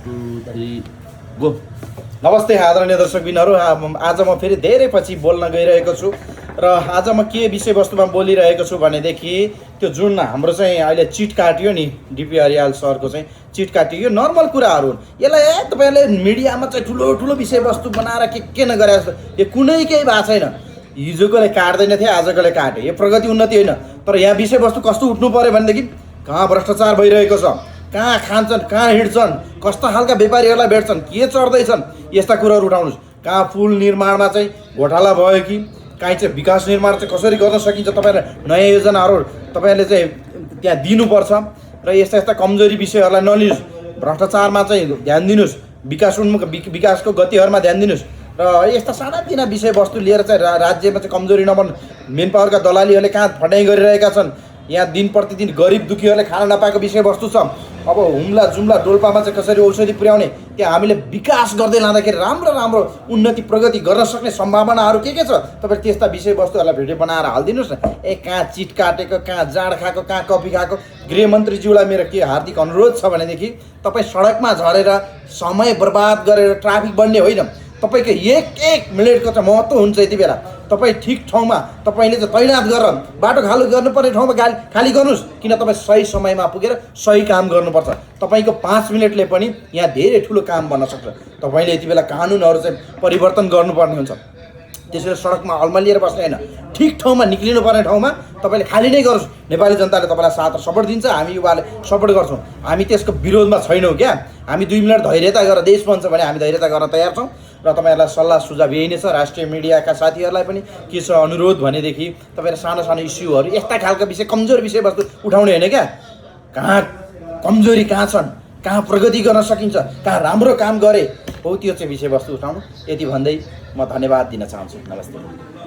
2 3 go. नमस्ते आदरणीय दर्शकबिनहरू, आज म फेरि धेरै पछि बोल्न गइरहेको छु र आज म के विषयवस्तुमा बोलिरहेको छु भनेदेखि त्यो जुन हाम्रो चाहिँ अहिले चिट काटियो नि डिपी हरियाल सरको चाहिँ चिट काटियो, यो नर्मल कुराहरू हुन्। यसलाई तपाईँले मिडियामा चाहिँ ठुलो ठुलो विषयवस्तु बनाएर के नगरे जस्तो यो कुनै केही भएको छैन। हिजोकोले काट्दैन थियो, आजकोले काट्यो, यो प्रगति उन्नति होइन। तर यहाँ विषयवस्तु कस्तो उठ्नु पऱ्यो भनेदेखि कहाँ भ्रष्टाचार भइरहेको छ, कहाँ खान्छन्, कहाँ हिँड्छन्, कस्ता खालका व्यापारीहरूलाई भेट्छन्, के चढ्दैछन्, यस्ता कुराहरू उठाउनुहोस्। कहाँ पुल निर्माणमा चाहिँ घोटाला भयो कि काहीँ चाहिँ विकास निर्माण चाहिँ कसरी गर्न सकिन्छ, तपाईँलाई नयाँ योजनाहरू तपाईँले चाहिँ त्यहाँ दिनुपर्छ र यस्ता यस्ता कमजोरी विषयहरूलाई नलिनुहोस्। भ्रष्टाचारमा चाहिँ ध्यान दिनुहोस्, विकासको गतिहरूमा ध्यान दिनुहोस् र यस्ता सानातिना विषयवस्तु लिएर चाहिँ राज्यमा चाहिँ कमजोरी नबन्नु। मेन पावरका दलालीहरूले कहाँ फटाइ गरिरहेका छन्, यहाँ दिन प्रतिदिन गरिब दुखीहरूले खान नपाएको विषयवस्तु छ। अब हुम्ला जुम्ला डोल्पामा चाहिँ कसरी औषधि पुर्याउने, त्यहाँ हामीले विकास गर्दै लाँदाखेरि राम्रो राम्रो उन्नति प्रगति गर्न सक्ने सम्भावनाहरू के छ, तपाईँ त्यस्ता विषयवस्तुहरूलाई भिडियो बनाएर हालिदिनुहोस् न। कहाँ चिट काटेको, कहाँ जाँड खाएको, कहाँ कफी खाएको। गृहमन्त्रीज्यूलाई मेरो के हार्दिक अनुरोध छ भनेदेखि तपाईँ सडकमा झरेर समय बर्बाद गरेर ट्राफिक बढ्ने होइन, तपाईँको एक मिनटको चाहिँ महत्त्व हुन्छ। यति बेला तपाईँ ठिक ठाउँमा तपाईँले चाहिँ तैनात गरेर बाटो खाली गर्नुपर्ने ठाउँमा खाली गर्नुहोस्, किन तपाईँ सही समयमा पुगेर सही काम गर्नुपर्छ। तपाईँको 5 मिनटले पनि यहाँ धेरै ठुलो काम बन्न सक्छ। तपाईँले यति बेला कानुनहरू चाहिँ परिवर्तन गर्नुपर्ने हुन्छ। त्यसरी सडकमा अल्मलिएर बस्ने होइन, ठिक ठाउँमा निक्लिनु पर्ने ठाउँमा तपाईँले खाली नै गर्नुहोस्। नेपाली जनताले तपाईँलाई साथ र सपोर्ट दिन्छ, हामी युवाले सपोर्ट गर्छौँ। हामी त्यसको विरोधमा छैनौँ क्या। हामी 2 मिनट धैर्यता गरेर देश बन्छ भने हामी धैर्यता गर्न तयार छौँ र तपाईँहरूलाई सल्लाह सुझाव यही नै छ। राष्ट्रिय मिडियाका साथीहरूलाई पनि के छ अनुरोध भनेदेखि तपाईँले सानो सानो इस्युहरू यस्ता खालका विषय कमजोर विषयवस्तु उठाउने होइन क्या। कहाँ कमजोरी कहाँ छन्, कहाँ प्रगति गर्न सकिन्छ, कहाँ राम्रो काम गरे हो, त्यो चाहिँ विषयवस्तु उठाउनु। यति भन्दै म धन्यवाद दिन चाहन्छु। नमस्ते।